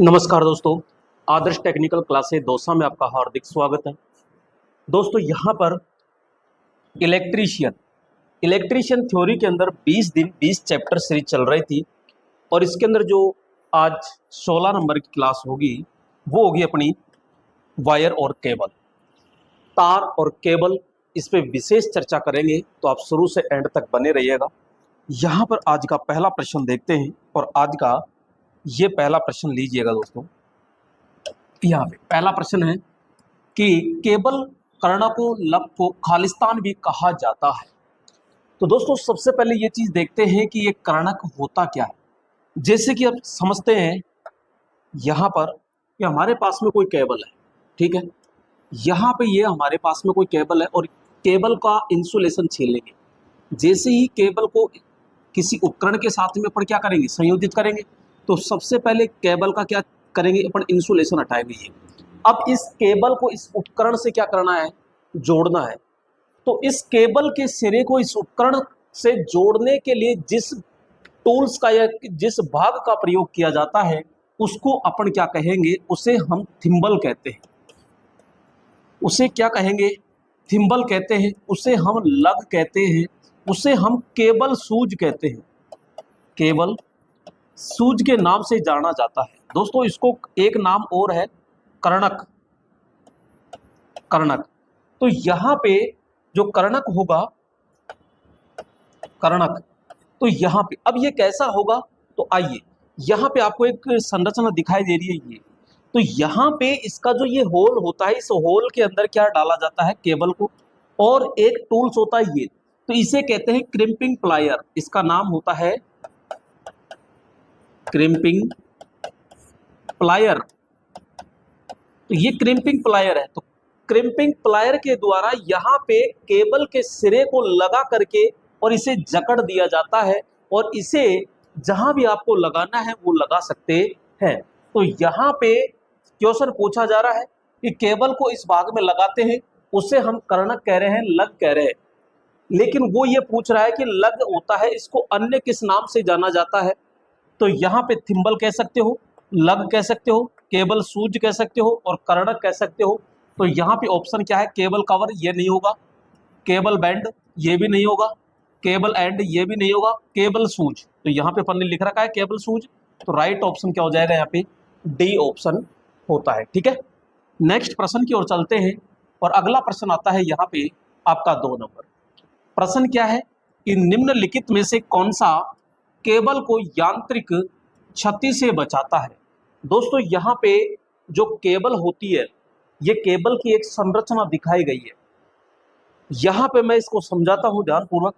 नमस्कार दोस्तों, आदर्श technical classes Dausa में आपका हार्दिक स्वागत है। दोस्तों यहाँ पर इलेक्ट्रीशियन इलेक्ट्रीशियन थ्योरी के अंदर 20 दिन 20 चैप्टर सीरीज चल रही थी और इसके अंदर जो आज 16 नंबर की क्लास होगी वो होगी अपनी वायर और केबल, तार और केबल। इस पे विशेष चर्चा करेंगे, तो आप शुरू से एंड तक बने रहिएगा। यहाँ पर आज का पहला प्रश्न देखते हैं और आज का ये पहला प्रश्न लीजिएगा दोस्तों। यहाँ पे पहला प्रश्न है कि केबल कर्णकों लक को खालिस्तान भी कहा जाता है। तो दोस्तों सबसे पहले ये चीज देखते हैं कि ये कर्णक होता क्या है। जैसे कि आप समझते हैं यहाँ पर कि हमारे पास में कोई केबल है, ठीक है। यहाँ पे ये हमारे पास में कोई केबल है और केबल का इंसुलेशन छीन लेंगे। जैसे ही केबल को किसी उपकरण के साथ में अपन क्या करेंगे, संयोजित करेंगे, तो सबसे पहले केबल का क्या करेंगे, अपन इंसुलेशन हटाएंगे। ये अब इस केबल को इस उपकरण से क्या करना है, जोड़ना है। तो इस केबल के सिरे को इस उपकरण से जोड़ने के लिए जिस टूल्स का या जिस भाग का प्रयोग किया जाता है उसको अपन क्या कहेंगे, उसे हम थिम्बल कहते हैं। उसे क्या कहेंगे, थिम्बल कहते हैं। उसे हम लग कहते हैं। उसे हम केबल सूज कहते हैं। केबल सूज के नाम से जाना जाता है। दोस्तों इसको एक नाम और है कर्णक। कर्णक तो यहाँ पे जो कर्णक होगा, कर्णक, तो यहाँ पे अब ये कैसा होगा, तो आइए यहाँ पे आपको एक संरचना दिखाई दे रही है। ये तो यहाँ पे इसका जो ये होल होता है, इस होल के अंदर क्या डाला जाता है, केबल को, और एक टूल्स होता है ये, तो इसे कहते हैं क्रिम्पिंग प्लायर। इसका नाम होता है क्रिम्पिंग प्लायर। तो ये क्रिम्पिंग प्लायर है। तो क्रिम्पिंग प्लायर के द्वारा यहाँ पे केबल के सिरे को लगा करके और इसे जकड़ दिया जाता है और इसे जहां भी आपको लगाना है वो लगा सकते हैं। तो यहाँ पे क्वेश्चन पूछा जा रहा है कि केबल को इस भाग में लगाते हैं, उसे हम कर्णक कह रहे हैं, लग कह रहे हैं। लेकिन वो ये पूछ रहा है कि लग होता है, इसको अन्य किस नाम से जाना जाता है। तो यहाँ पे थिम्बल कह सकते हो, लग कह सकते हो, केबल सूज कह सकते हो और कर्णक कह सकते हो। तो यहाँ पे ऑप्शन क्या है, केबल कवर ये नहीं होगा, केबल बैंड ये भी नहीं होगा, केबल एंड ये भी नहीं होगा, केबल सूज। तो यहाँ पे अपन ने लिख रखा है केबल सूज। तो राइट ऑप्शन क्या हो जाएगा, यहाँ पे डी ऑप्शन होता है। ठीक है, नेक्स्ट प्रश्न की ओर चलते हैं और अगला प्रश्न आता है यहाँ पे आपका 2 नंबर। प्रश्न क्या है कि निम्नलिखित में से कौन सा केबल को यांत्रिक क्षति से बचाता है। दोस्तों यहाँ पे जो केबल होती है, ये केबल की एक संरचना दिखाई गई है। यहाँ पे मैं इसको समझाता हूं ध्यानपूर्वक।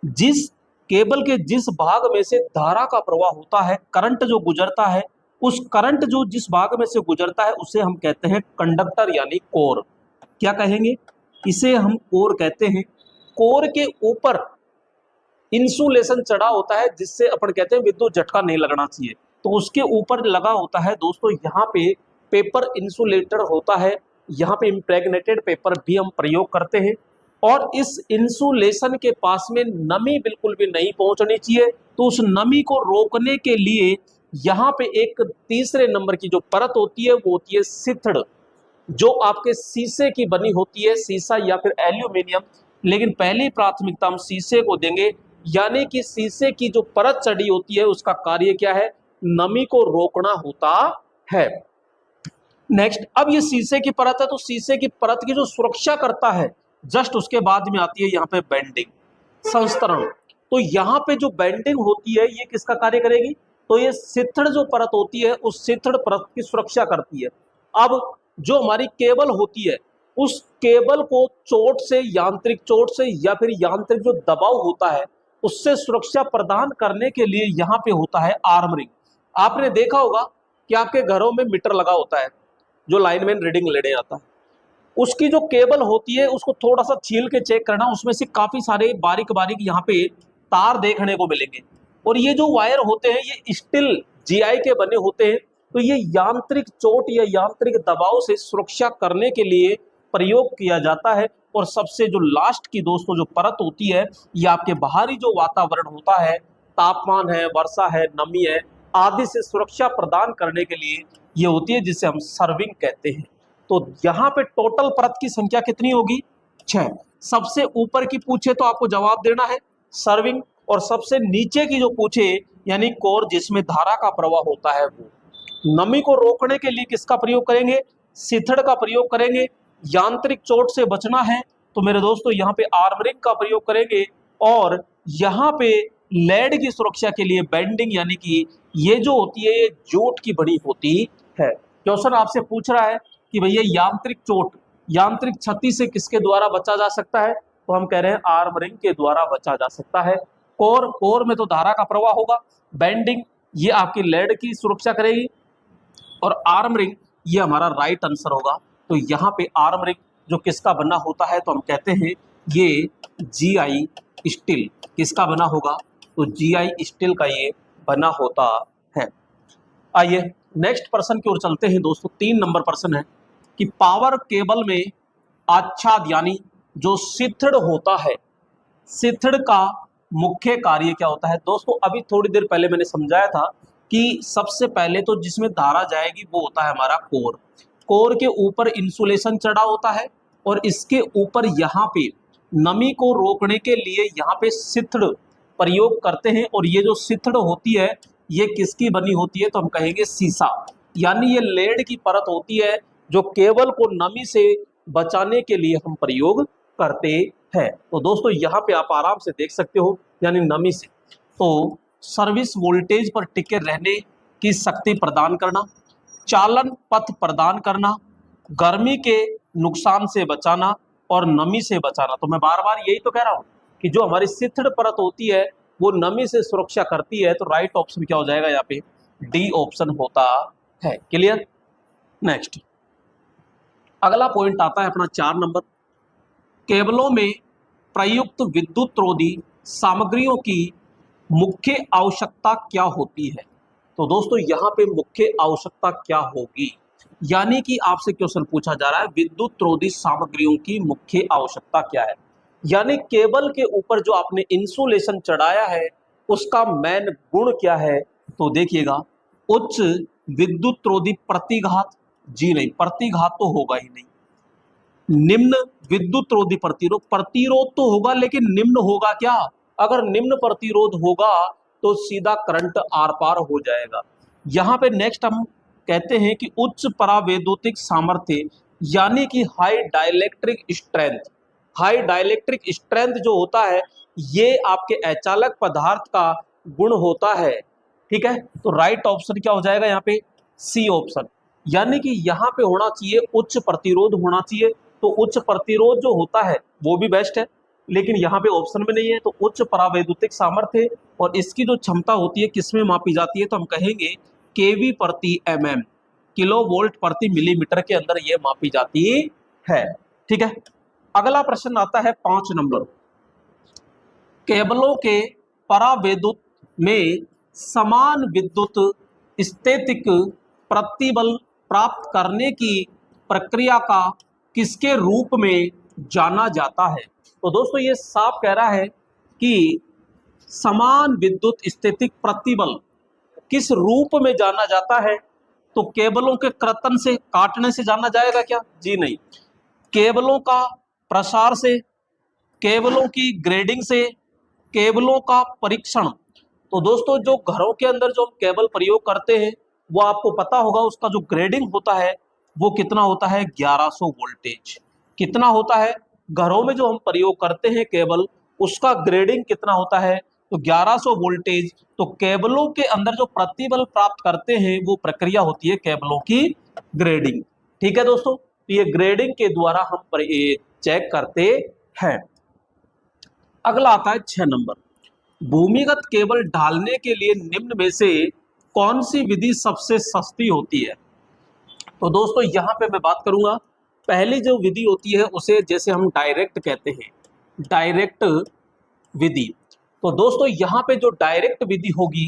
जिस केबल के जिस भाग में से धारा का प्रवाह होता है, करंट जो गुजरता है, उस करंट जो जिस भाग में से गुजरता है उसे हम कहते हैं कंडक्टर यानी कोर। क्या कहेंगे, इसे हम कोर कहते हैं। कोर के ऊपर इंसुलेशन चढ़ा होता है जिससे अपन कहते हैं विद्युत झटका नहीं लगना चाहिए, तो उसके ऊपर लगा होता है दोस्तों यहाँ पे पेपर इंसुलेटर होता है। यहाँ पे इम्प्रेग्नेटेड पेपर भी हम प्रयोग करते हैं और इस इंसुलेशन के पास में नमी बिल्कुल भी नहीं पहुंचनी चाहिए। तो उस नमी को रोकने के लिए यहाँ पे एक तीसरे नंबर की जो परत होती है वो होती है सिथड़, जो आपके शीशे की बनी होती है, शीशा या फिर एल्यूमिनियम, लेकिन पहली प्राथमिकता हम शीशे को देंगे। यानी कि शीशे की जो परत चढ़ी होती है उसका कार्य क्या है, नमी को रोकना होता है। नेक्स्ट, अब ये शीशे की परत है, तो शीशे की परत की जो सुरक्षा करता है, जस्ट उसके बाद में आती है यहाँ पे बेंडिंग, संस्तरण। तो यहाँ पे जो बेंडिंग होती है ये किसका कार्य करेगी, तो ये सिथड़ जो परत होती है उस सिथड़ परत की सुरक्षा करती है। अब जो हमारी केबल होती है, उस केबल को चोट से, यांत्रिक चोट से या फिर यांत्रिक जो दबाव होता है उससे सुरक्षा प्रदान करने के लिए यहाँ पे होता है आर्मरिंग। आपने देखा होगा कि आपके घरों में मीटर लगा होता है जो लाइनमैन रीडिंग लेने आता है, उसकी जो केबल होती है उसको थोड़ा सा छील के चेक करना, उसमें से काफी सारे बारीक बारीक यहाँ पे तार देखने को मिलेंगे। और ये जो वायर होते हैं ये स्टील जीआई के बने होते हैं। तो ये यांत्रिक चोट या यांत्रिक दबाव से सुरक्षा करने के लिए प्रयोग किया जाता है। और सबसे जो लास्ट की दोस्तों जो परत होती है, ये आपके बाहरी जो वातावरण होता है, तापमान है, वर्षा है, नमी है, आदि से सुरक्षा प्रदान करने के लिए ये होती है, जिसे हम सर्विंग कहते हैं। तो यहाँ पे टोटल परत की संख्या कितनी होगी? 6। सबसे ऊपर की पूछे तो आपको जवाब देना है सर्विंग, और सबसे नीचे की जो पूछे यानी कोर, जिसमें धारा का प्रवाह होता है, वो। नमी को रोकने के लिए किसका प्रयोग करेंगे? सिथड़ का प्रयोग करेंगे। यांत्रिक चोट से बचना है तो मेरे दोस्तों यहाँ पे आर्मरिंग का प्रयोग करेंगे, और यहाँ पे लेड की सुरक्षा के लिए बेंडिंग, यानी कि ये जो होती है ये जूट की बनी होती है। क्वेश्चन आपसे पूछ रहा है कि भैया यांत्रिक चोट, यांत्रिक क्षति से किसके द्वारा बचा जा सकता है? तो हम कह रहे हैं आर्मरिंग के द्वारा बचा जा सकता है। कोर, कोर में तो धारा का प्रवाह होगा। बेंडिंग, ये आपकी लेड की सुरक्षा करेगी, और आर्मरिंग ये हमारा राइट आंसर होगा। तो यहाँ पे आर्मरिंग जो किसका बना होता है, तो हम कहते हैं ये जीआई स्टील। किसका बना होगा? तो जीआई स्टील का ये बना होता है। आइए नेक्स्ट प्रश्न की ओर चलते हैं दोस्तों। 3 नंबर प्रश्न है कि पावर केबल में आच्छाद यानी जो सिथड़ होता है, सिथड़ का मुख्य कार्य क्या होता है? दोस्तों अभी थोड़ी देर पहले मैंने समझाया था कि सबसे पहले तो जिसमें धारा जाएगी वो होता है हमारा कोर। कोर के ऊपर इंसुलेशन चढ़ा होता है, और इसके ऊपर यहाँ पे नमी को रोकने के लिए यहाँ पे सिथड़ प्रयोग करते हैं, और ये जो सिथड़ होती है ये किसकी बनी होती है? तो हम कहेंगे सीसा, यानी ये लेड की परत होती है जो केबल को नमी से बचाने के लिए हम प्रयोग करते हैं। तो दोस्तों यहाँ पे आप आराम से देख सकते हो, यानी नमी से। तो सर्विस वोल्टेज पर टिके रहने की शक्ति प्रदान करना, चालन पथ प्रदान करना, गर्मी के नुकसान से बचाना, और नमी से बचाना। तो मैं बार बार यही तो कह रहा हूँ कि जो हमारी सिथड़ परत होती है वो नमी से सुरक्षा करती है। तो राइट ऑप्शन क्या हो जाएगा यहाँ पे? डी ऑप्शन होता है। क्लियर? नेक्स्ट अगला पॉइंट आता है अपना 4 नंबर। केबलों में प्रयुक्त विद्युत रोधी सामग्रियों की मुख्य आवश्यकता क्या होती है? तो दोस्तों यहाँ पे मुख्य आवश्यकता क्या होगी, यानी कि आपसे क्वेश्चन पूछा जा रहा है विद्युत रोधी सामग्रियों की मुख्य आवश्यकता क्या है, यानी केबल के ऊपर जो आपने इंसुलेशन चढ़ाया है उसका मेन गुण क्या है? तो देखिएगा, उच्च विद्युत रोधी प्रतिघात, जी नहीं, प्रतिघात तो होगा ही नहीं। निम्न विद्युत रोधी प्रतिरोध, प्रतिरोध तो होगा लेकिन निम्न होगा क्या? अगर निम्न प्रतिरोध होगा तो सीधा करंट आर पार हो जाएगा। यहाँ पे नेक्स्ट हम कहते हैं कि उच्च परावैद्युतिक सामर्थ्य, यानी कि high dielectric strength. High dielectric strength जो होता है ये आपके अचालक पदार्थ का गुण होता है। ठीक है, तो राइट ऑप्शन क्या हो जाएगा यहाँ पे? सी ऑप्शन, यानी कि यहाँ पे होना चाहिए उच्च प्रतिरोध होना चाहिए। तो उच्च प्रतिरोध जो होता है वो भी बेस्ट है, लेकिन यहाँ पे ऑप्शन में नहीं है। तो उच्च परावैद्युतिक सामर्थ्य, और इसकी जो क्षमता होती है किसमें मापी जाती है? तो हम कहेंगे केवी प्रति एमएम, किलो वोल्ट प्रति मिलीमीटर के अंदर ये मापी जाती है। ठीक है, अगला प्रश्न आता है 5 नंबर। केबलों के परावैद्युत में समान विद्युत स्थैतिक प्रतिबल प्राप्त करने की प्रक्रिया का किसके रूप में जाना जाता है? तो दोस्तों ये साफ कह रहा है कि समान विद्युत स्थैतिक प्रतिबल किस रूप में जाना जाता है? तो केबलों के कर्तन से, काटने से जाना जाएगा क्या? जी नहीं। केबलों का प्रसार से, केबलों की ग्रेडिंग से, केबलों का परीक्षण। तो दोस्तों जो घरों के अंदर जो हम केबल प्रयोग करते हैं वो आपको पता होगा उसका जो ग्रेडिंग होता है वो कितना होता है? 1100 वोल्टेज। कितना होता है? घरों में जो हम प्रयोग करते हैं केबल, उसका ग्रेडिंग कितना होता है? तो 1100 वोल्टेज। तो केबलों के अंदर जो प्रतिबल प्राप्त करते हैं वो प्रक्रिया होती है केबलों की ग्रेडिंग। ठीक है दोस्तों, तो ये ग्रेडिंग के द्वारा हम चेक करते हैं। अगला आता है 6 नंबर। भूमिगत केबल ढालने के लिए निम्न में से कौन सी विधि सबसे सस्ती होती है? तो दोस्तों यहाँ पे मैं बात करूंगा, पहली जो विधि होती है उसे जैसे हम डायरेक्ट कहते हैं, डायरेक्ट विधि। तो दोस्तों यहाँ पे जो डायरेक्ट विधि होगी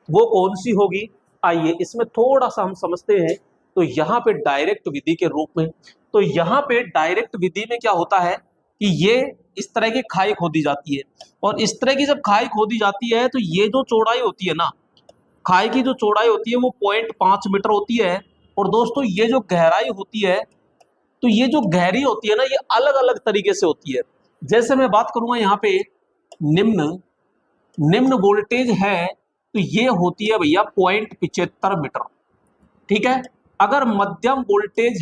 वो कौन सी होगी? आइए इसमें थोड़ा सा हम समझते हैं। तो यहाँ पे डायरेक्ट विधि के रूप में, तो यहाँ पे डायरेक्ट विधि में क्या होता है कि ये इस तरह की खाई खोदी जाती है, और इस तरह की जब खाई खोदी जाती है तो ये जो चौड़ाई होती है ना, खाई की जो चौड़ाई होती है वो 0.5 मीटर होती है। और दोस्तों ये जो गहराई होती है, तो ये जो गहरी होती है ना, ये अलग अलग तरीके से होती है। जैसे मैं बात करूंगा यहाँ पे निम्न निम्न वोल्टेज है, तो ये होती है भैया 0.75 मीटर। ठीक है। अगर मध्यम वोल्टेज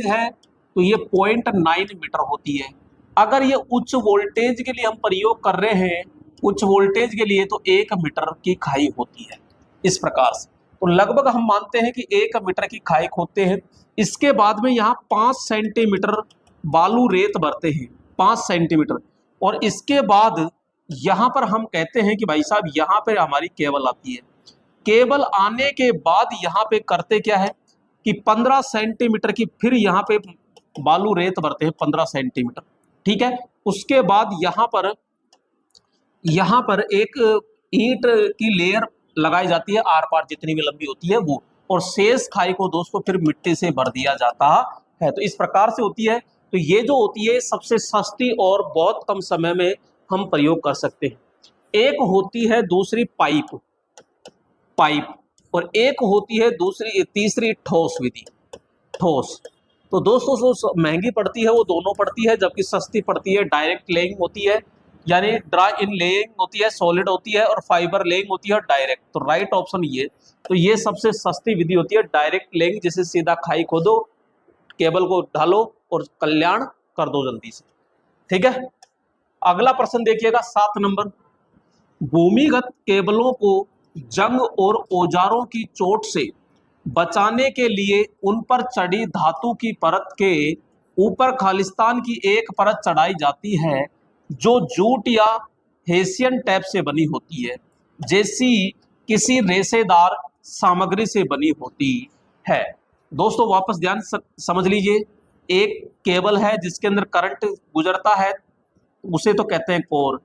है तो ये 0.9 मीटर होती है। अगर ये उच्च वोल्टेज के लिए हम प्रयोग कर रहे हैं, उच्च वोल्टेज के लिए, तो 1 मीटर की खाई होती है। इस प्रकार से तो लगभग हम मानते हैं कि 1 मीटर की खाई खोदते हैं। इसके बाद में यहाँ 5 सेंटीमीटर बालू रेत भरते हैं, 5 सेंटीमीटर। और इसके बाद यहाँ पर हम कहते हैं कि भाई साहब यहाँ पे हमारी केबल आती है। केबल आने के बाद यहाँ पे करते क्या है कि 15 सेंटीमीटर की फिर यहाँ पे बालू रेत भरते हैं, 15 सेंटीमीटर। ठीक है। उसके बाद यहाँ पर एक ईंट की लेयर लगाई जाती है, आर पार जितनी भी लंबी होती है वो, और शेष खाई को दोस्तों फिर मिट्टी से भर दिया जाता है। तो इस प्रकार से होती है। तो ये जो होती है सबसे सस्ती और बहुत कम समय में हम प्रयोग कर सकते हैं। एक होती है दूसरी पाइप, और एक होती है तीसरी ठोस विधि, ठोस। तो दोस्तों जो महंगी पड़ती है वो दोनों पड़ती है, जबकि सस्ती पड़ती है डायरेक्ट लेइंग होती है, यानी ड्राई इन लेइंग होती है, सॉलिड होती है, और फाइबर लेइंग होती है डायरेक्ट। तो राइट ऑप्शन ये। तो ये सबसे सस्ती विधि होती है डायरेक्ट लेइंग, जिसे सीधा खाई खोदो, केबल को ढालो और कल्याण कर दो जल्दी से। ठीक है। अगला प्रश्न देखिएगा 7 नंबर। भूमिगत केबलों को जंग और औजारों की चोट से बचाने के लिए उन पर चढ़ी धातु की परत के ऊपर खालिस्तान की एक परत चढ़ाई जाती है, जो जूट या हेसियन टैप से बनी होती है, जैसी किसी रेशेदार सामग्री से बनी होती है। दोस्तों वापस ध्यान समझ लीजिए। एक केबल है जिसके अंदर करंट गुजरता है, उसे तो कहते हैं कोर।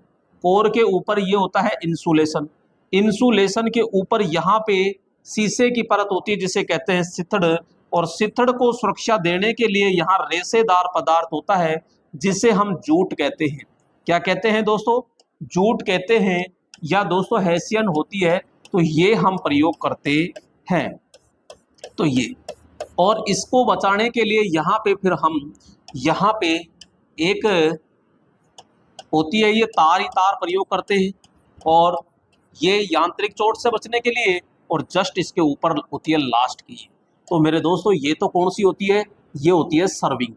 कोर के ऊपर ये होता है इंसुलेशन। इंसुलेशन के ऊपर यहाँ पे शीशे की परत होती है जिसे कहते हैं सिथड़, और सिथड़ को सुरक्षा देने के लिए यहाँ रेशेदार पदार्थ होता है जिसे हम जूट कहते हैं। क्या कहते हैं दोस्तों? जूट कहते हैं, या दोस्तों हेसियन होती है। तो ये हम प्रयोग करते हैं। तो ये, और इसको बचाने के लिए यहाँ पे फिर हम यहाँ पे एक होती है ये तार ही तार प्रयोग करते हैं, और ये यांत्रिक चोट से बचने के लिए, और जस्ट इसके ऊपर होती है लास्ट की। तो मेरे दोस्तों ये तो कौन सी होती है? ये होती है सर्विंग।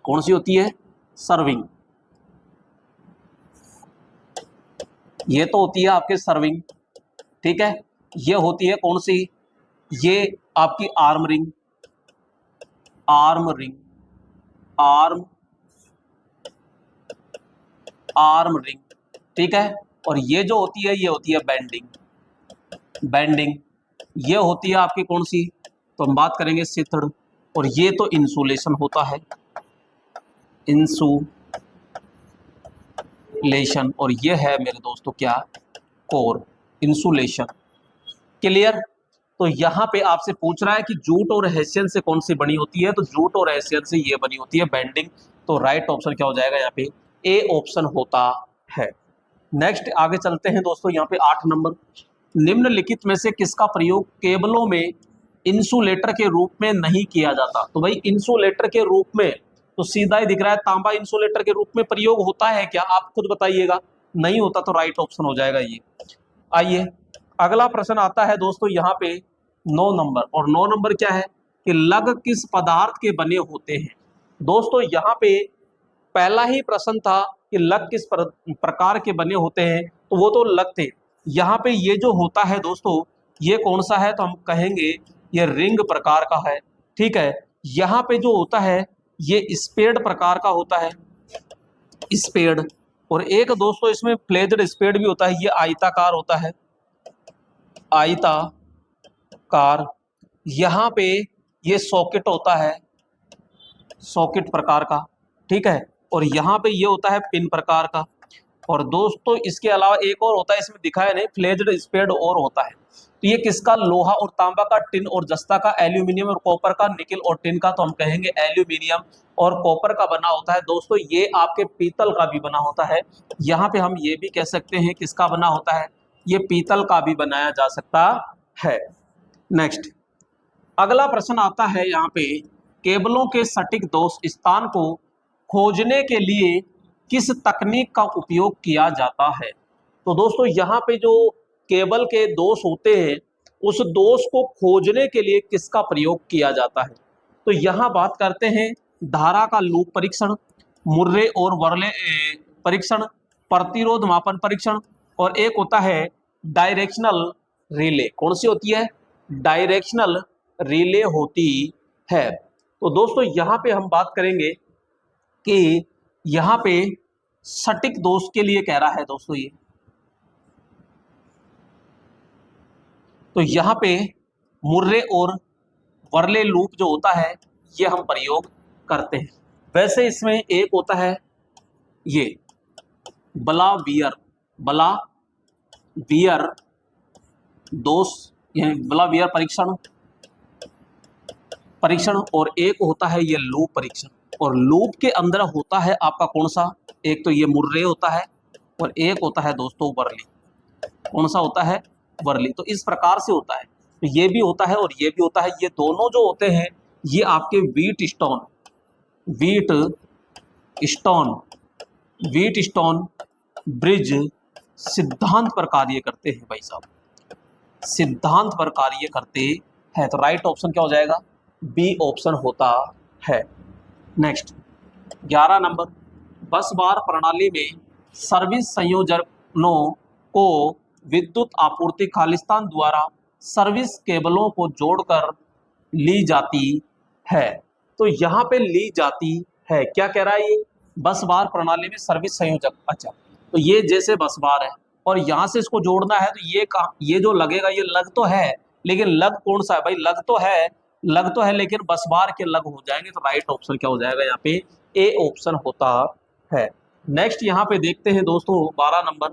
कौन सी होती है? सर्विंग। ये तो होती है आपके सर्विंग। ठीक है। ये होती है कौन सी? ये आपकी arm ring, arm ring, arm ring. ठीक है। और ये जो होती है ये होती है बेंडिंग, बेंडिंग। ये होती है आपकी कौन सी? तो हम बात करेंगे सिथड़। और ये तो इंसुलेशन होता है, इंसुलेशन। और ये है मेरे दोस्तों क्या? Core, insulation. क्लियर? तो यहाँ पे आपसे पूछ रहा है कि जूट और हेसियन से कौन सी बनी होती है, तो जूट और हेसियन से ये बनी होती है बेंडिंग। तो राइट ऑप्शन क्या हो जाएगा यहाँ पे? ए ऑप्शन होता है। नेक्स्ट आगे चलते हैं दोस्तों, यहाँ पे 8 नंबर। निम्नलिखित में से किसका प्रयोग केबलों में इंसुलेटर के रूप में नहीं किया जाता? तो भाई इंसुलेटर के रूप में तो सीधा ही दिख रहा है, तांबा इंसुलेटर के रूप में प्रयोग होता है क्या? आप खुद बताइएगा। नहीं होता, तो राइट ऑप्शन हो जाएगा ये। आइए अगला प्रश्न आता है दोस्तों यहाँ पे 9 नंबर। और 9 नंबर क्या है कि लग किस पदार्थ के बने होते हैं? दोस्तों यहाँ पे पहला ही प्रश्न था कि लग किस प्रकार के बने होते हैं, तो वो तो लग थे। यहाँ पे ये जो होता है दोस्तों, ये कौन सा है? तो हम कहेंगे ये रिंग प्रकार का है। ठीक है। यहाँ पे जो होता है ये स्पेड प्रकार का होता है, स्पेड। और एक दोस्तों इसमें फ्लेज्ड स्पेड भी होता है, ये आयताकार होता है, आयताकार। यहाँ पे ये सॉकेट होता है, सॉकेट प्रकार का। ठीक है। और यहाँ पे ये होता है पिन प्रकार का। और दोस्तों इसके अलावा एक और होता है, इसमें दिखाया नहीं, फ्लेज्ड स्पेड और होता है। तो ये किसका? लोहा और तांबा का, टिन और जस्ता का, एल्यूमिनियम और कॉपर का, निकल और टिन का। तो हम कहेंगे एल्यूमिनियम और कॉपर का बना होता है। दोस्तों ये आपके पीतल का भी बना होता है। यहाँ पे हम ये भी कह सकते हैं किसका बना होता है? ये पीतल का भी बनाया जा सकता है। नेक्स्ट अगला प्रश्न आता है यहाँ पे, केबलों के सटीक दोष स्थान को खोजने के लिए किस तकनीक का उपयोग किया जाता है? तो दोस्तों यहाँ पे जो केबल के दोष होते हैं उस दोष को खोजने के लिए किसका प्रयोग किया जाता है? तो यहाँ बात करते हैं धारा का लूप परीक्षण, मुर्रे और वर्ले परीक्षण, प्रतिरोध मापन परीक्षण, और एक होता है डायरेक्शनल रिले। कौन सी होती है? डायरेक्शनल रिले होती है। तो दोस्तों यहाँ पे हम बात करेंगे कि यहाँ पे सटीक दोष के लिए कह रहा है दोस्तों ये, तो यहाँ पे मुर्रे और वर्ले लूप जो होता है ये हम प्रयोग करते हैं। वैसे इसमें एक होता है ये बला वियर दोष, यानी बला वियर परीक्षण, और एक होता है ये लूप परीक्षण। और लूप के अंदर होता है आपका कौन सा? एक तो ये मुर्रे होता है और एक होता है दोस्तों वर्ली। कौन सा होता है? वर्ली। तो इस प्रकार से होता है, तो ये भी होता है और ये भी होता है। ये दोनों जो होते हैं ये आपके व्हीट स्टोन ब्रिज सिद्धांत पर कार्य करते हैं भाई साहब, सिद्धांत पर कार्य करते हैं। तो राइट ऑप्शन क्या हो जाएगा? बी ऑप्शन होता है। नेक्स्ट 11 नंबर, बस बार प्रणाली में सर्विस संयोजनों को विद्युत आपूर्ति खालिस्तान द्वारा सर्विस केबलों को जोड़कर ली जाती है। तो यहाँ पे ली जाती है, क्या कह रहा है ये? बस बार प्रणाली में सर्विस संयोजक। अच्छा, तो ये जैसे बस बार है और यहाँ से इसको जोड़ना है, तो ये जो लगेगा ये लग तो है, लेकिन लग कौन सा है भाई? लग तो है लेकिन बस बार के लग हो जाएंगे। तो राइट ऑप्शन क्या हो जाएगा यहाँ पे? ए ऑप्शन होता है। नेक्स्ट यहाँ पे देखते हैं दोस्तों 12 नंबर,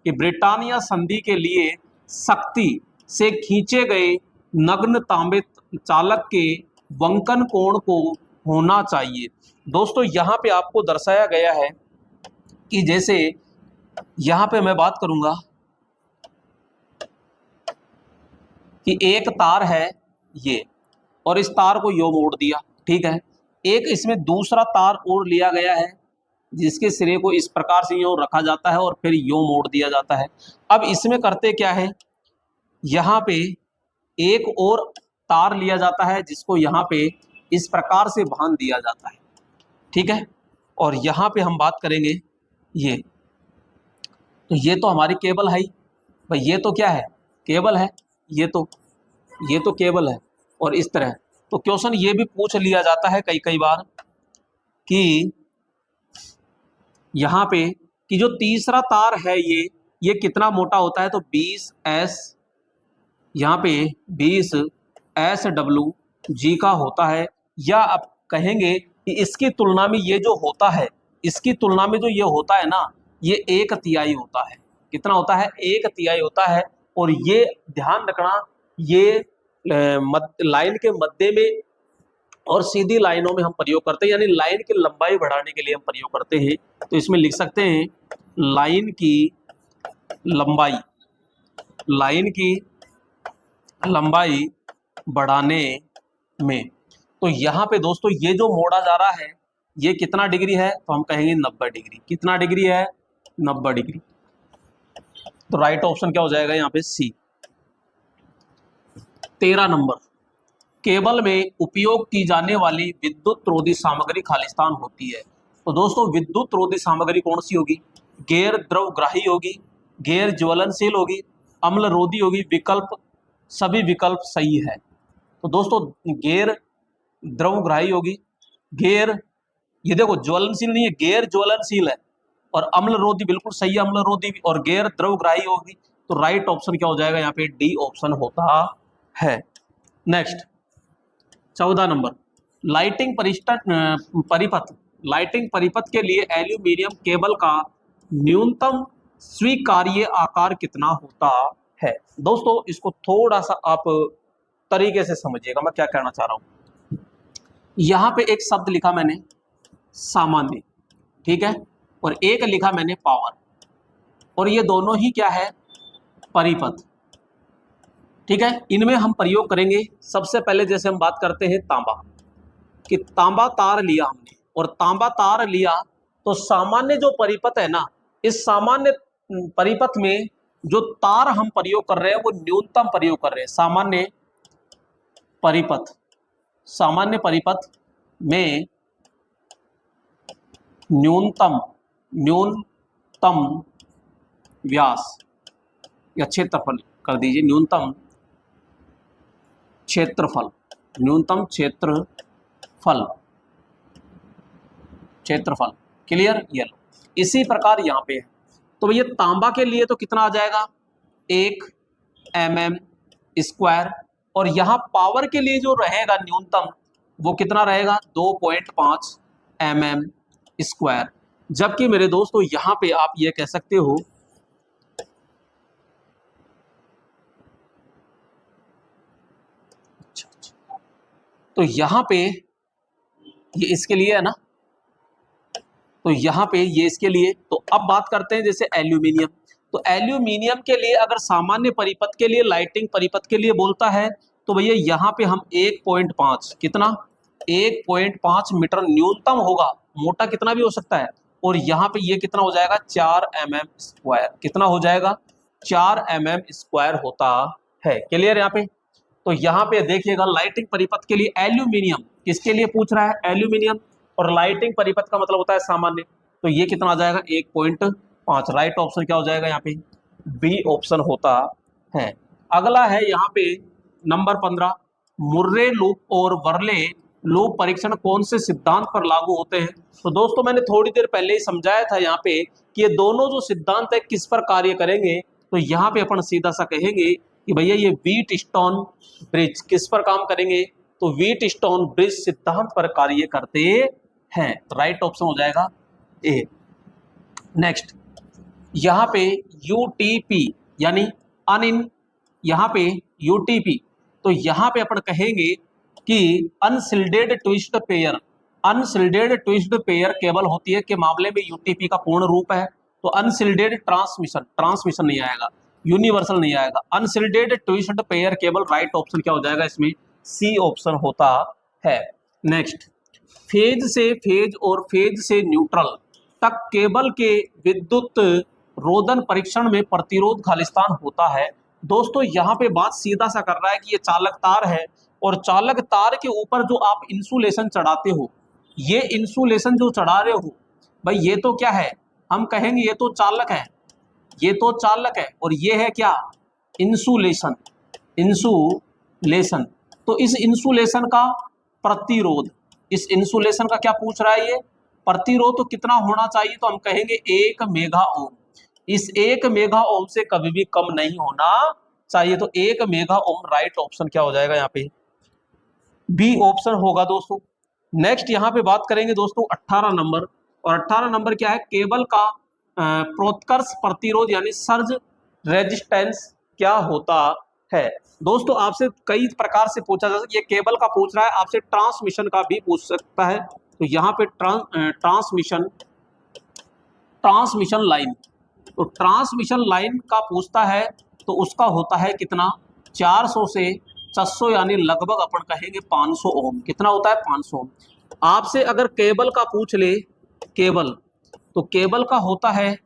कि ब्रिटानिया संधि के लिए सख्ती से खींचे गए नग्न तांबे चालक के वंकन कोण को होना चाहिए। दोस्तों यहाँ पे आपको दर्शाया गया है कि जैसे यहाँ पे मैं बात करूंगा कि एक तार है ये, और इस तार को यो मोड़ दिया, ठीक है। एक इसमें दूसरा तार और लिया गया है जिसके सिरे को इस प्रकार से यो रखा जाता है और फिर यो मोड़ दिया जाता है। अब इसमें करते क्या है, यहाँ पे एक और तार लिया जाता है जिसको यहाँ पे इस प्रकार से बांध दिया जाता है, ठीक है। और यहाँ पे हम बात करेंगे ये, तो ये तो हमारी केबल है भाई, ये तो क्या है? केबल है, ये तो केबल है। और इस तरह तो क्वेश्चन ये भी पूछ लिया जाता है कई बार कि यहाँ पे कि जो तीसरा तार है ये कितना मोटा होता है? तो 20S, यहाँ पे 20SW का होता है। या आप कहेंगे कि इसकी तुलना में ये जो होता है, इसकी तुलना में जो ये होता है ना, ये 1/3 होता है। कितना होता है? 1/3 होता है। और ये ध्यान रखना, ये लाइन के मध्य में और सीधी लाइनों में हम प्रयोग करते हैं, यानी लाइन की लंबाई बढ़ाने के लिए हम प्रयोग करते हैं। तो इसमें लिख सकते हैं लाइन की लंबाई बढ़ाने में। तो यहाँ पे दोस्तों ये जो मोड़ा जा रहा है ये कितना डिग्री है? तो हम कहेंगे 90 डिग्री। कितना डिग्री है? 90 डिग्री। तो राइट ऑप्शन क्या हो जाएगा यहाँ पे? सी। 13 नंबर, केबल में उपयोग की जाने वाली विद्युत रोधी सामग्री खालिस्तान होती है। तो दोस्तों विद्युत रोधी सामग्री कौन सी होगी? गैर द्रवग्राही होगी, गैर ज्वलनशील होगी, अम्ल रोधी होगी, विकल्प, सभी विकल्प सही है। तो दोस्तों गैर द्रवग्राही होगी, गैर, ये देखो ज्वलनशील नहीं है, गैर ज्वलनशील है, और अम्ल रोधी बिल्कुल सही है, अम्ल रोधी, और गैर द्रवग्राही होगी। तो राइट ऑप्शन क्या हो जाएगा यहाँ पे? डी ऑप्शन होता है। नेक्स्ट 14 नंबर, लाइटिंग परिपथ के लिए एल्यूमिनियम केबल का न्यूनतम स्वीकार्य आकार कितना होता है? दोस्तों इसको थोड़ा सा आप तरीके से समझिएगा मैं क्या कहना चाह रहा हूं। यहां पे एक शब्द लिखा मैंने सामान्य, ठीक है, और एक लिखा मैंने पावर, और ये दोनों ही क्या है? परिपथ। ठीक है, इनमें हम प्रयोग करेंगे। सबसे पहले जैसे हम बात करते हैं तांबा, कि तांबा तार लिया हमने और तांबा तार लिया, तो सामान्य जो परिपथ है ना, इस सामान्य परिपथ में जो तार हम प्रयोग कर रहे हैं वो न्यूनतम प्रयोग कर रहे हैं। परिपथ, सामान्य परिपथ में न्यूनतम व्यास या क्षेत्रफल कर दीजिए, न्यूनतम क्षेत्रफल क्लियर। ये लो, इसी प्रकार यहाँ पे है। तो भैया तांबा के लिए तो कितना आ जाएगा 1 mm स्क्वायर, और यहाँ पावर के लिए जो रहेगा न्यूनतम वो कितना रहेगा 2.5 mm स्क्वायर। जबकि मेरे दोस्तों यहाँ पे आप ये कह सकते हो तो यहाँ पे ये इसके लिए है ना, तो यहाँ पे ये इसके लिए। तो अब बात करते हैं जैसे एल्यूमिनियम, तो एल्यूमिनियम के लिए अगर सामान्य परिपथ के लिए, लाइटिंग परिपथ के लिए बोलता है, तो भैया यहाँ पे हम 1.5 कितना 1.5 मीटर न्यूनतम होगा, मोटा कितना भी हो सकता है। और यहाँ पे ये कितना हो जाएगा 4 mm स्क्वायर, कितना हो जाएगा 4 mm स्क्वायर होता है। क्लियर यहाँ पे। तो यहाँ पे देखिएगा लाइटिंग परिपथ के लिए एल्यूमिनियम, किसके लिए पूछ रहा है एल्यूमिनियम, और लाइटिंग परिपथ का मतलब होता है सामान्य। तो ये कितना आ जाएगा 1.5। राइट ऑप्शन क्या हो जाएगा यहाँ पे बी ऑप्शन होता है। अगला है यहाँ पे नंबर 15, मुर्रे लूप और वर्ले लूप परीक्षण कौन से सिद्धांत पर लागू होते हैं। तो दोस्तों मैंने थोड़ी देर पहले ही समझाया था यहाँ पे कि ये दोनों जो सिद्धांत है किस पर कार्य करेंगे। तो यहाँ पे अपन सीधा सा कहेंगे कि भैया ये व्हीटस्टोन ब्रिज किस पर काम करेंगे, तो व्हीटस्टोन ब्रिज सिद्धांत पर कार्य करते हैं। राइट ऑप्शन हो जाएगा ए। नेक्स्ट यहाँ पे यूटीपी यानी यहाँ पे यूटीपी, तो यहाँ पे अपन कहेंगे कि अनशिल्डेड ट्विस्ट पेयर केबल होती है के मामले में यूटीपी का पूर्ण रूप है। तो अनशिल्डेड ट्रांसमिशन नहीं आएगा, यूनिवर्सल नहीं आएगा, अनशिल्डेड twist pair cable. Right option क्या हो जाएगा इसमें सी ऑप्शन होता है। नेक्स्ट फेज और फेज से न्यूट्रल तक केबल के विद्युत रोधन परीक्षण में प्रतिरोध खालिस्तान होता है। दोस्तों यहाँ पे बात सीधा सा कर रहा है कि ये चालक तार है, और चालक तार के ऊपर जो आप इंसुलेशन चढ़ाते हो, ये इंसुलेशन जो चढ़ा रहे हो भाई, ये तो क्या है, हम कहेंगे ये तो चालक है, और ये है क्या इंसुलेशन। तो इस इंसुलेशन का प्रतिरोध, इस इंसुलेशन का क्या पूछ रहा है ये प्रतिरोध, तो कितना होना चाहिए, तो हम कहेंगे 1 मेगा ओम। इस 1 मेगा ओम से कभी भी कम नहीं होना चाहिए। तो 1 मेगा ओम राइट ऑप्शन क्या हो जाएगा यहाँ पे बी ऑप्शन होगा दोस्तों। नेक्स्ट यहाँ पे बात करेंगे दोस्तों 18 नंबर, और 18 नंबर क्या है केबल का प्रोत्कर्ष प्रतिरोध यानी सर्ज रेजिस्टेंस क्या होता है। दोस्तों आपसे कई प्रकार से पूछा जा सकता है, ये केबल का पूछ रहा है, आपसे ट्रांसमिशन का भी पूछ सकता है। तो यहाँ पे ट्रांसमिशन लाइन, तो ट्रांसमिशन लाइन का पूछता है, तो उसका होता है कितना 400 से 600 यानी लगभग अपन कहेंगे 500 ओम। कितना होता है 500 ओम। आपसे अगर केबल का पूछ ले, केबल, तो केबल का होता है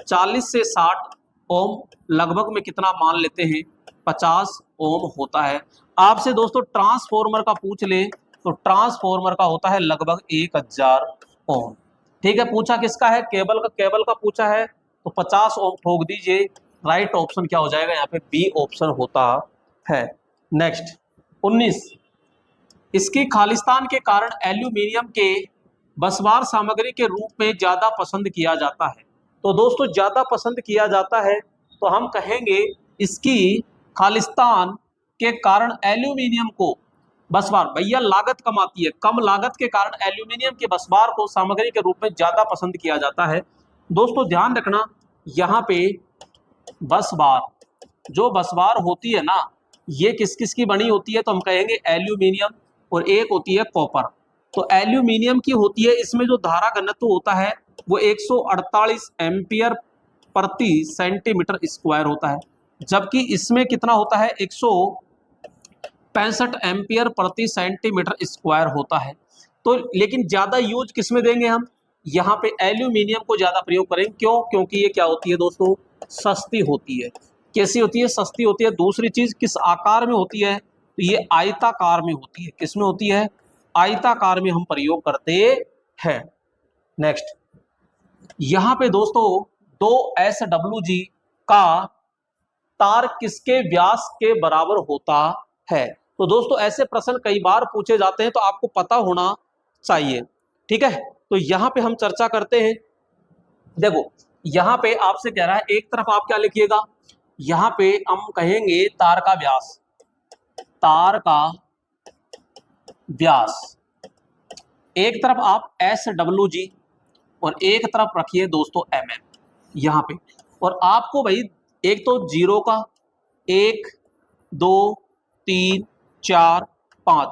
40 से 60 ओम, लगभग में कितना मान लेते हैं 50 ओम होता है। आपसे दोस्तों ट्रांसफॉर्मर का पूछ ले, तो ट्रांसफॉर्मर का होता है लगभग 1000 ओम। ठीक है, पूछा किसका है केबल का पूछा है, तो 50 ओम ठोक दीजिए। राइट ऑप्शन क्या हो जाएगा यहाँ पे बी ऑप्शन होता है। नेक्स्ट 19, इसकी खालिस्तान के कारण एल्यूमिनियम के बसवार सामग्री के रूप में ज्यादा पसंद किया जाता है। तो दोस्तों ज्यादा पसंद किया जाता है, तो हम कहेंगे इसकी खालिस्तान के कारण एल्यूमिनियम को बसवार, भैया लागत कम आती है, कम लागत के कारण एल्यूमिनियम के बसवार को सामग्री के रूप में ज्यादा पसंद किया जाता है। दोस्तों ध्यान रखना यहाँ पे बसवार, जो बसवार होती है ना, ये किस किस की बनी होती है, तो हम कहेंगे एल्यूमिनियम, और एक होती है कॉपर। तो एल्यूमिनियम की होती है, इसमें जो धारा घनत्व होता है वो 148 एम्पियर प्रति सेंटीमीटर स्क्वायर होता है। जबकि इसमें कितना होता है 165 एम्पियर प्रति सेंटीमीटर स्क्वायर होता है। तो लेकिन ज्यादा यूज किस में देंगे हम, यहाँ पे एल्यूमिनियम को ज्यादा प्रयोग करेंगे। क्यों? क्योंकि ये क्या होती है दोस्तों, सस्ती होती है। कैसी होती है? सस्ती होती है। दूसरी चीज किस आकार में होती है, तो ये आयताकार में होती है। किस में होती है? आयताकार में हम प्रयोग करते हैं। नेक्स्ट, यहां पे दोस्तों 2SWG का तार किसके व्यास के बराबर होता है? तो दोस्तों ऐसे प्रश्न कई बार पूछे जाते हैं, तो आपको पता होना चाहिए। ठीक है, तो यहां पे हम चर्चा करते हैं। देखो यहां पे आपसे कह रहा है, एक तरफ आप क्या लिखिएगा, यहां पे हम कहेंगे तार का व्यास, तार का व्यास। एक तरफ आप SWG और एक तरफ रखिए दोस्तों mm यहां पे। और आपको भाई एक तो जीरो का 1 2 3 4 5,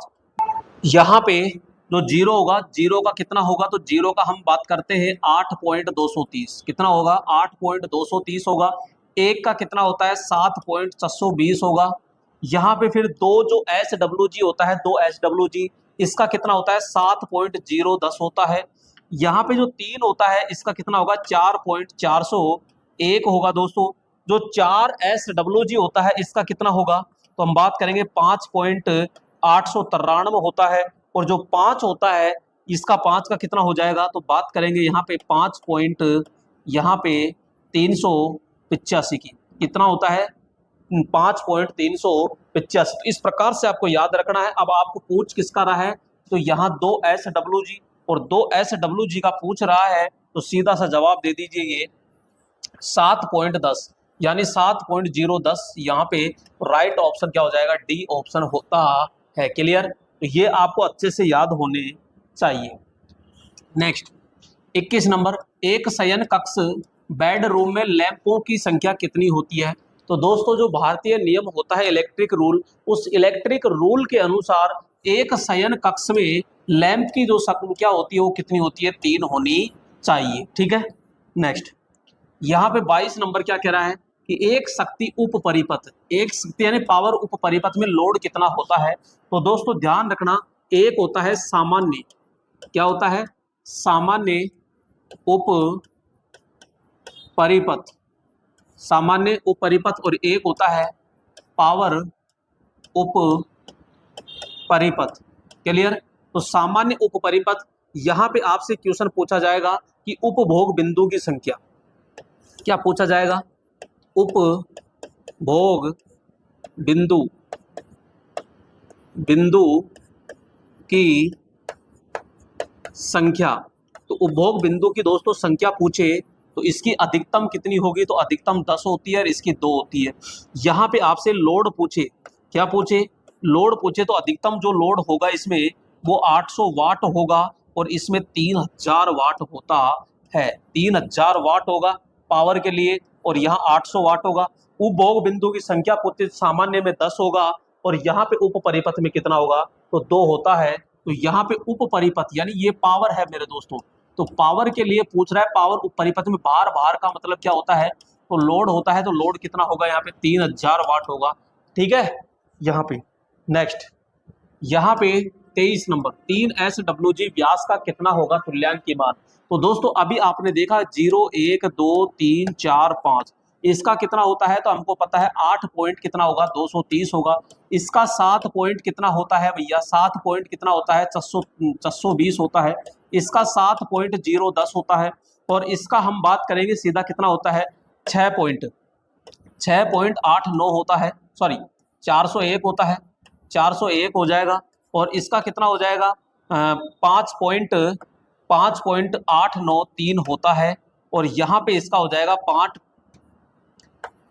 यहां पे जो जीरो होगा, जीरो का कितना होगा, तो जीरो का हम बात करते हैं 8.230। कितना होगा? 8.230 होगा। एक का कितना होता है? 7.420 होगा। यहाँ पे फिर दो जो SWG होता है, 2SWG, इसका कितना होता है? 7.010 होता है। यहाँ पे जो तीन होता है, इसका कितना होगा? 4.401 होगा दोस्तों। जो 4SWG होता है, इसका कितना होगा, तो हम बात करेंगे 5.893 होता है। और जो 5 होता है, इसका 5 का कितना हो जाएगा, तो बात करेंगे यहाँ पे 5 पॉइंट, यहाँ पे 385 की। कितना होता है? 5.385। तो इस प्रकार से आपको याद रखना है। अब आपको पूछ किसका रहा है, तो यहाँ 2SWG और 2SWG का पूछ रहा है, तो सीधा सा जवाब दे दीजिए ये 7.10, यानी 7.010। यहाँ पे राइट ऑप्शन क्या हो जाएगा? डी ऑप्शन होता है। क्लियर? तो ये आपको अच्छे से याद होने चाहिए। नेक्स्ट 21 नंबर, एक शयन कक्ष बेडरूम में लैंपों की संख्या कितनी होती है? तो दोस्तों जो भारतीय नियम होता है इलेक्ट्रिक रूल, उस इलेक्ट्रिक रूल के अनुसार एक शयन कक्ष में लैंप की जो संख्या होती है वो कितनी होती है? 3 होनी चाहिए। ठीक है। नेक्स्ट, यहाँ पे 22 नंबर क्या कह रहा है कि एक शक्ति उप परिपथ, एक शक्ति यानी पावर उप परिपथ में लोड कितना होता है? तो दोस्तों ध्यान रखना, एक होता है सामान्य, क्या होता है? सामान्य उप परिपथ, सामान्य उप परिपथ, और एक होता है पावर उप परिपथ। क्लियर? तो सामान्य उप परिपथ, यहां पे आपसे क्वेश्चन पूछा जाएगा कि उपभोग बिंदु की संख्या, क्या पूछा जाएगा? उपभोग बिंदु, बिंदु की संख्या। तो उपभोग बिंदु की दोस्तों संख्या पूछे तो इसकी अधिकतम कितनी होगी? तो अधिकतम 10 होती है और इसकी 2 होती है। यहाँ पे आपसे लोड पूछे, क्या पूछे? लोड पूछे तो अधिकतम जो लोड होगा इसमें वो 800 वाट होगा और इसमें 3000 वाट होता है। 3000 वाट होगा पावर के लिए और यहाँ 800 वाट होगा। उपभोग बिंदु की संख्या पूछे, सामान्य में 10 होगा और यहाँ पे उप परिपथ में कितना होगा? तो 2 होता है। तो यहाँ पे उप परिपथ यानी ये पावर है मेरे दोस्तों, तो पावर के लिए पूछ रहा है। पावर उप परिपथ में भार, भार का मतलब क्या होता है? तो लोड होता है। तो लोड कितना होगा? यहाँ पे 3000 वाट होगा। ठीक है। यहाँ पे नेक्स्ट, यहाँ पे 23 नंबर, 3SWG व्यास का कितना होगा तुल्यांक की मान? तो दोस्तों अभी आपने देखा 0 1 2 3 4 5, इसका कितना होता है? तो हमको पता है 8 पॉइंट कितना होगा? 230 होगा। इसका 7 पॉइंट कितना होता है भैया? 7 पॉइंट कितना होता है? 420 होता है। इसका 7.010 होता है। और इसका हम बात करेंगे सीधा कितना होता है? 6.89 होता है, सॉरी 401 होता है, 401 हो जाएगा। और इसका कितना हो जाएगा? 5.89 होता है। और यहाँ पे इसका हो जाएगा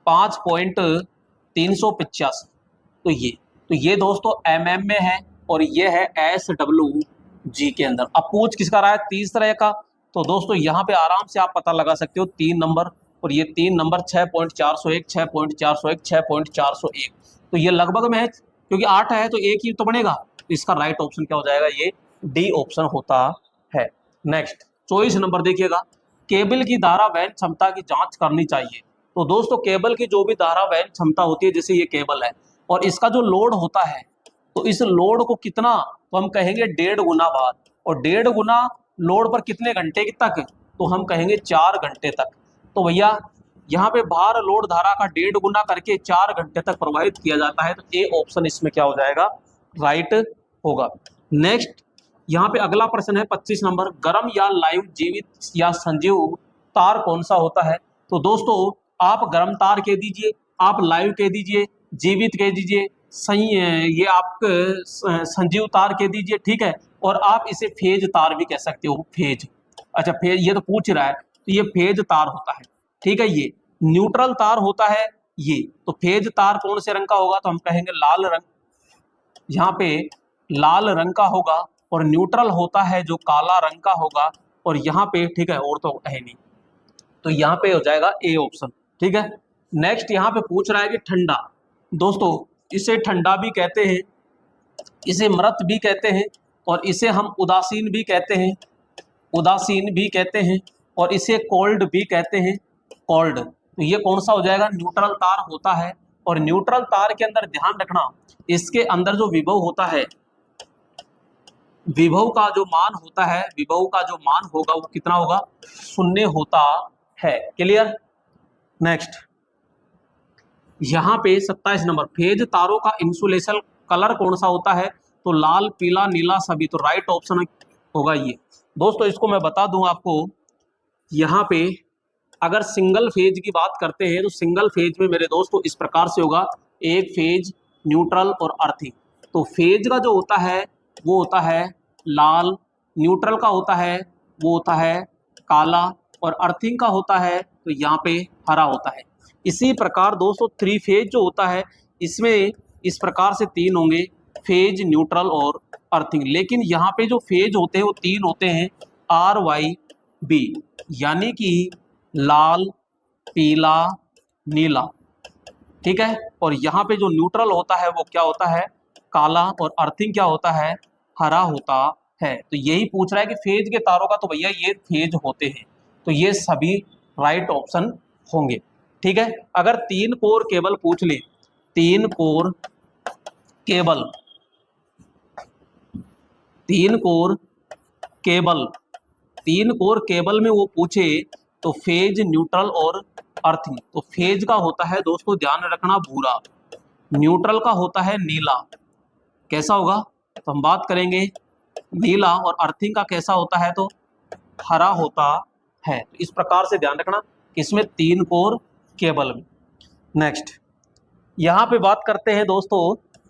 5.385। तो ये दोस्तों mm में है और ये है SWG के अंदर। अब पूछ किसका रहा है? 30 तरह का। तो दोस्तों यहाँ पे आराम से आप पता लगा सकते हो 3 नंबर और ये 3 नंबर 6.401, 6.401, 6.401। तो ये लगभग में है, क्योंकि 8 है तो एक ही तो बनेगा। तो इसका राइट ऑप्शन क्या हो जाएगा? ये डी ऑप्शन होता है। नेक्स्ट 24 नंबर देखिएगा, केबल की धारा वहन क्षमता की जांच करनी चाहिए। तो दोस्तों केबल की जो भी धारा वहन क्षमता होती है, जैसे ये केबल है और इसका जो लोड होता है, तो इस लोड को कितना, तो हम कहेंगे 1.5 गुना भार, और 1.5 गुना लोड पर कितने घंटे तक, तो हम कहेंगे 4 घंटे तक। तो भैया यहाँ पे भार लोड धारा का 1.5 गुना करके 4 घंटे तक प्रवाहित किया जाता है, तो ए ऑप्शन इसमें क्या हो जाएगा, राइट होगा। नेक्स्ट यहाँ पे अगला प्रश्न है 25 नंबर, गर्म या लाइव जीवित या संजीव तार कौन सा होता है। तो दोस्तों आप गर्म तार कह दीजिए, आप लाइव कह दीजिए, जीवित कह दीजिए, सही ये आप संजीव तार कह दीजिए, ठीक है। और आप इसे फेज तार भी कह सकते हो, फेज। अच्छा फेज ये तो पूछ रहा है, तो ये फेज तार होता है, ठीक है। ये न्यूट्रल तार होता है ये, तो फेज तार कौन से रंग का होगा, तो हम कहेंगे लाल रंग, यहाँ पे लाल रंग का होगा। और न्यूट्रल होता है जो काला रंग का होगा, और यहाँ पे ठीक है और तो है नहीं, तो यहाँ पे हो जाएगा ए ऑप्शन, ठीक है। नेक्स्ट यहाँ पे पूछ रहा है कि ठंडा, दोस्तों इसे ठंडा भी कहते हैं, इसे मृत भी कहते हैं, और इसे हम उदासीन भी कहते हैं, उदासीन भी कहते हैं, और इसे कोल्ड भी कहते हैं, कोल्ड। तो ये कौन सा हो जाएगा, न्यूट्रल तार होता है। और न्यूट्रल तार के अंदर ध्यान रखना, इसके अंदर जो विभव होता है, विभव का जो मान होता है, विभव का जो मान होगा वो कितना होगा, 0 होता है। क्लियर। नेक्स्ट यहाँ पे 27 नंबर, फेज तारों का इंसुलेशन कलर कौन सा होता है, तो लाल पीला नीला सभी, तो राइट ऑप्शन होगा ये। दोस्तों इसको मैं बता दूं आपको, यहाँ पे अगर सिंगल फेज की बात करते हैं, तो सिंगल फेज में मेरे दोस्तों इस प्रकार से होगा, एक फेज, न्यूट्रल और अर्थिंग। तो फेज का जो होता है वो होता है लाल, न्यूट्रल का होता है वो होता है काला, और अर्थिंग का होता है तो यहाँ पे हरा होता है। इसी प्रकार दोस्तों थ्री फेज जो होता है, इसमें इस प्रकार से 3 होंगे, फेज, न्यूट्रल और अर्थिंग। लेकिन यहाँ पे जो फेज होते हैं वो 3 होते हैं, RYB, यानी कि लाल पीला नीला, ठीक है। और यहाँ पे जो न्यूट्रल होता है वो क्या होता है, काला, और अर्थिंग क्या होता है, हरा होता है। तो यही पूछ रहा है कि फेज के तारों का, तो भैया ये फेज होते हैं, तो ये सभी राइट ऑप्शन होंगे, ठीक है। अगर 3 कोर केबल पूछ ले, 3 core cable, 3 core cable, 3 core cable में वो पूछे तो फेज, न्यूट्रल और अर्थिंग। तो फेज का होता है दोस्तों ध्यान रखना भूरा, न्यूट्रल का होता है नीला, कैसा होगा, तो हम बात करेंगे नीला, और अर्थिंग का कैसा होता है, तो हरा होता है। तो इस प्रकार से ध्यान रखना इसमें 3 कोर केबल में। नेक्स्ट यहाँ पे बात करते हैं दोस्तों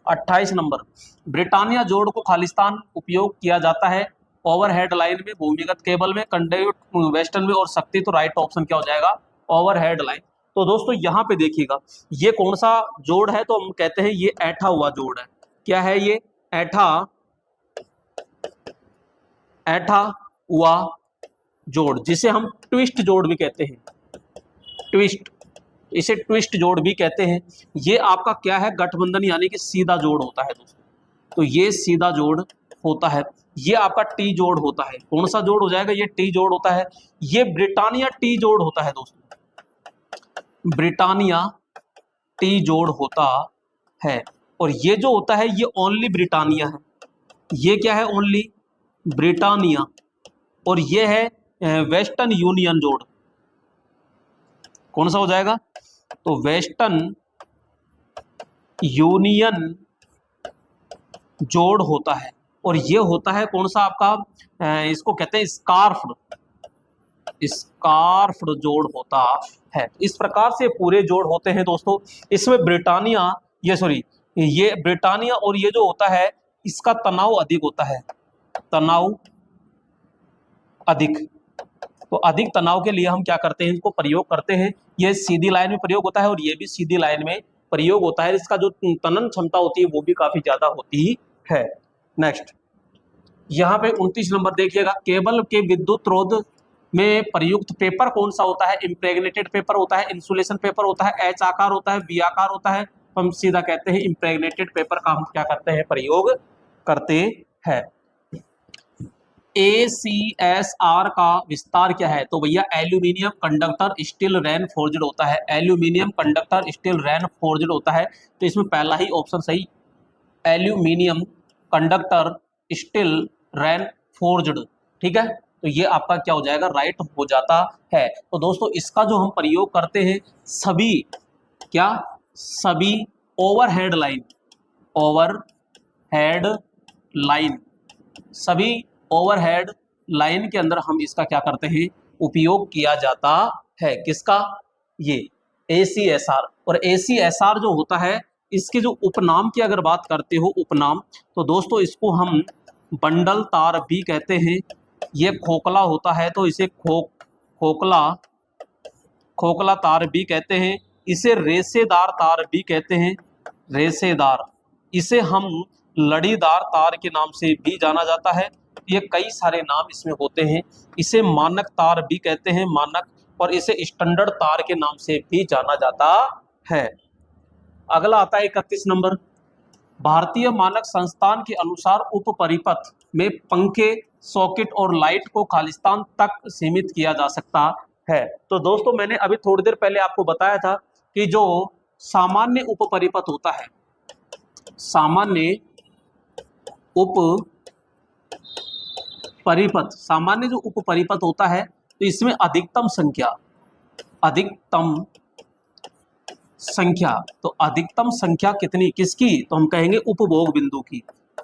28 नंबर, ब्रिटानिया जोड़ को खालिस्तान उपयोग किया जाता है ओवरहेड लाइन में, भूमिगत केबल में, कंडक्ट वेस्टर्न में और शक्ति। तो राइट ऑप्शन क्या हो जाएगा, ओवरहेड लाइन। तो दोस्तों यहाँ पे देखिएगा ये कौन सा जोड़ है, तो हम कहते हैं ये ऐठा हुआ जोड़ है। क्या है ये, ऐठा, ऐठा हुआ जोड़, जिसे हम ट्विस्ट जोड़ भी कहते हैं, ट्विस्ट, इसे ट्विस्ट जोड़ भी कहते हैं। ये आपका क्या है, गठबंधन यानी कि सीधा जोड़ होता है दोस्तों, तो ये सीधा जोड़ होता है। ये आपका टी जोड़ होता है, कौन सा जोड़ हो जाएगा, ये टी जोड़ होता है। ये ब्रिटानिया टी जोड़ होता है दोस्तों, ब्रिटानिया टी जोड़ होता है। और ये जो होता है ये ओनली ब्रिटानिया है, ये क्या है, ओनली ब्रिटानिया। और ये है वेस्टर्न यूनियन जोड़, कौन सा हो जाएगा, तो वेस्टर्न यूनियन जोड़ होता है। और ये होता है कौन सा आपका, इसको कहते हैं स्कार्फ्ड, स्कार्फ्ड जोड़ होता है। इस प्रकार से पूरे जोड़ होते हैं दोस्तों। इसमें ब्रिटानिया, ये सॉरी, ये ब्रिटानिया और ये जो होता है इसका तनाव अधिक होता है, तनाव अधिक। तो अधिक तनाव के लिए हम क्या करते हैं, इसको प्रयोग करते हैं। ये सीधी लाइन में प्रयोग होता है और ये भी सीधी लाइन में प्रयोग होता है। इसका जो तनन क्षमता होती है वो भी काफी ज्यादा होती है। नेक्स्ट यहाँ पे 29 नंबर देखिएगा, केबल के विद्युत रोध में प्रयुक्त पेपर कौन सा होता है, इम्प्रेग्नेटेड पेपर होता है, इंसुलेशन पेपर होता है, एच आकार होता है, बी आकार होता है। हम सीधा कहते हैं इम्प्रेग्नेटेड पेपर का हम क्या करते हैं, प्रयोग करते हैं। ACSR का विस्तार क्या है? तो भैया एल्यूमिनियम कंडक्टर स्टील रैन फोर्ज्ड होता है, एल्यूमिनियम कंडक्टर स्टील रैन फोर्ज्ड होता है। तो इसमें पहला ही ऑप्शन सही, एल्यूमिनियम कंडक्टर स्टील रैन फोर्ज्ड, ठीक है। तो ये आपका क्या हो जाएगा, राइट हो जाता है। तो दोस्तों इसका जो हम प्रयोग करते हैं सभी क्या, सभी ओवरहेड लाइन, ओवरहेड लाइन, सभी ओवरहेड लाइन के अंदर हम इसका क्या करते हैं, उपयोग किया जाता है। किसका, ये ACSR। और ACSR जो होता है इसके जो उपनाम की अगर बात करते हो, उपनाम, तो दोस्तों इसको हम बंडल तार भी कहते हैं। ये खोखला होता है तो इसे खोखला तार भी कहते हैं। इसे रेशेदार तार भी कहते हैं, रेशेदार। इसे हम लड़ीदार तार के नाम से भी जाना जाता है। ये कई सारे नाम इसमें होते हैं। इसे मानक तार भी कहते हैं, मानक। और इसे स्टैंडर्ड तार के नाम से भी जाना जाता है। अगला आता है 31 नंबर। भारतीय मानक संस्थान के अनुसार उप परिपथ में पंखे, सॉकेट और लाइट को खालिस्तान तक सीमित किया जा सकता है। तो दोस्तों मैंने अभी थोड़ी देर पहले आपको बताया था कि जो सामान्य उप परिपथ होता है, सामान्य उप परिपथ, सामान्य जो उप परिपथ होता है तो इसमें अधिकतम संख्या, तो अधिकतम संख्या कितनी, किसकी, तो हम कहेंगे उपभोग बिंदु की,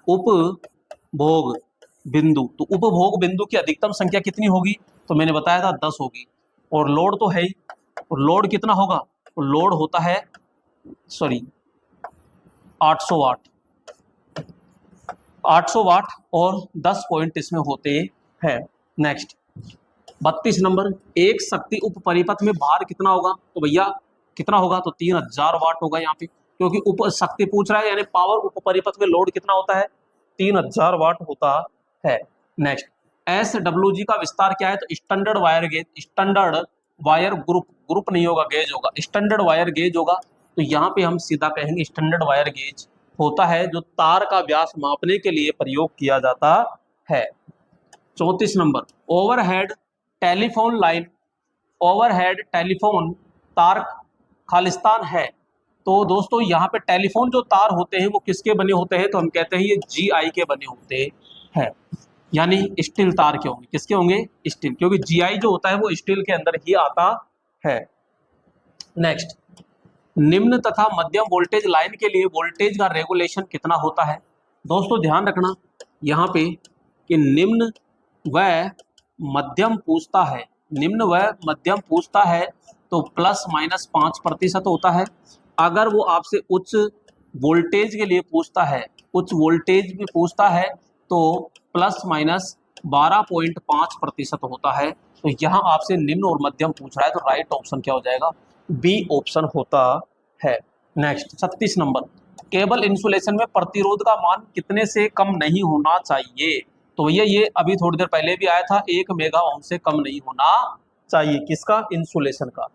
उपभोग बिंदु। तो उपभोग बिंदु की अधिकतम संख्या कितनी होगी, तो मैंने बताया था 10 होगी। और लोड तो है ही, और लोड कितना होगा, तो लोड होता है 800 वाट, 800 वाट और 10 पॉइंट इसमें होते हैं। Next 32 number. एक शक्ति उप परिपथ में भार कितना होगा, तो भैया कितना होगा, तो 3000 वाट होगा यहाँ पे, क्योंकि उप शक्ति पूछ रहा है, यानी पावर उप परिपथ में लोड कितना होता है, 3000 वाट होता है। नेक्स्ट SWG का विस्तार क्या है, तो standard wire gauge, standard wire group नहीं होगा, गेज होगा, स्टैंडर्ड वायर गेज होगा। तो यहाँ पे हम सीधा कहेंगे स्टैंडर्ड वायर गेज होता है, जो तार का व्यास मापने के लिए प्रयोग किया जाता है। 34 number. Overhead telephone line, overhead telephone तार खालिस्तान है। तो दोस्तों यहाँ पे टेलीफोन जो तार होते हैं वो किसके बने होते हैं, तो हम कहते हैं ये GI के बने होते हैं, यानी स्टील तार के होंगे, किसके होंगे, स्टील, क्योंकि GI जो होता है वो स्टील के अंदर ही आता है। नेक्स्ट, निम्न तथा मध्यम वोल्टेज लाइन के लिए वोल्टेज का रेगुलेशन कितना होता है। दोस्तों ध्यान रखना यहाँ पे कि निम्न व मध्यम पूछता है, निम्न व मध्यम पूछता है तो ±5% होता है। अगर वो आपसे उच्च वोल्टेज के लिए पूछता है, उच्च वोल्टेज में पूछता है तो ±12.5% होता है। तो यहाँ आपसे निम्न और मध्यम पूछ रहा है, तो राइट ऑप्शन क्या हो जाएगा, बी ऑप्शन होता है। Next 36 number. केबल इंसुलेशन में प्रतिरोध का मान कितने से कम नहीं होना चाहिए, तो भैया ये अभी थोड़ी देर पहले भी आया था, 1 मेगा ओम से कम नहीं होना चाहिए, किसका, इंसुलेशन का।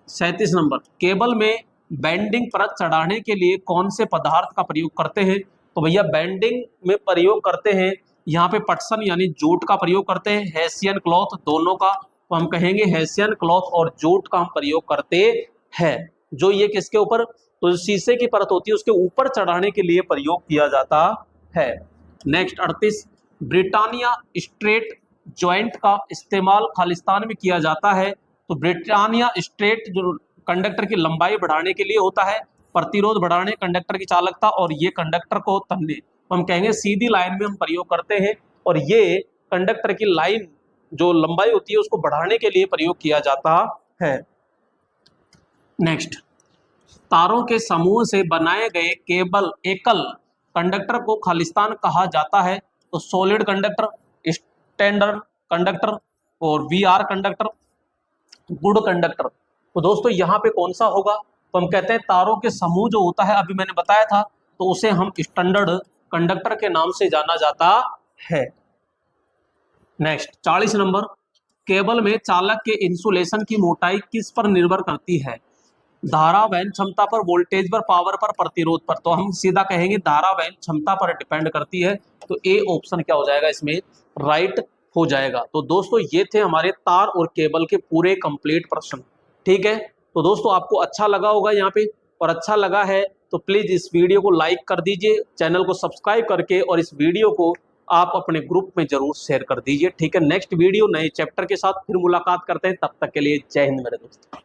37 नंबर। केबल में बैंडिंग परत चढ़ाने के लिए कौन से पदार्थ का प्रयोग करते हैं, तो भैया बैंडिंग में प्रयोग करते हैं यहाँ पे पटसन यानी जूट का प्रयोग करते हैं, हेसियन क्लॉथ दोनों का, तो हम कहेंगे हेसियन क्लॉथ और जूट का हम प्रयोग करते हैं। जो ये किसके ऊपर, तो शीशे की परत होती है उसके ऊपर चढ़ाने के लिए प्रयोग किया जाता है। नेक्स्ट 38। ब्रिटानिया स्ट्रेट जॉइंट का इस्तेमाल खालिस्तान में किया जाता है। तो ब्रिटानिया स्ट्रेट जो कंडक्टर की लंबाई बढ़ाने के लिए होता है, प्रतिरोध बढ़ाने, कंडक्टर की चालकता, और ये कंडक्टर को तनने, तो हम कहेंगे सीधी लाइन में हम प्रयोग करते हैं। और ये कंडक्टर की लाइन जो लंबाई होती है उसको बढ़ाने के लिए प्रयोग किया जाता है। नेक्स्ट, तारों के समूह से बनाए गए केबल एकल कंडक्टर को खालिस्तान कहा जाता है। तो सॉलिड कंडक्टर, स्टैंडर्ड कंडक्टर और VR कंडक्टर, गुड कंडक्टर। तो दोस्तों यहाँ पे कौन सा होगा, तो हम कहते हैं तारों के समूह जो होता है, अभी मैंने बताया था, तो उसे हम स्टैंडर्ड कंडक्टर के नाम से जाना जाता है। Next 40 number. केबल में चालक के इंसुलेशन की मोटाई किस पर निर्भर करती है, धारा वहन क्षमता पर, वोल्टेज पर, पावर पर, प्रतिरोध पर। तो हम सीधा कहेंगे धारा वहन क्षमता पर डिपेंड करती है। तो ए ऑप्शन क्या हो जाएगा इसमें, राइट हो जाएगा। तो दोस्तों ये थे हमारे तार और केबल के पूरे कंप्लीट प्रश्न। ठीक है, तो दोस्तों आपको अच्छा लगा होगा यहाँ पे, और अच्छा लगा है तो प्लीज इस वीडियो को लाइक कर दीजिए, चैनल को सब्सक्राइब करके, और इस वीडियो को आप अपने ग्रुप में जरूर शेयर कर दीजिए। ठीक है, नेक्स्ट वीडियो नए चैप्टर के साथ फिर मुलाकात करते हैं, तब तक के लिए जय हिंद मेरे दोस्त।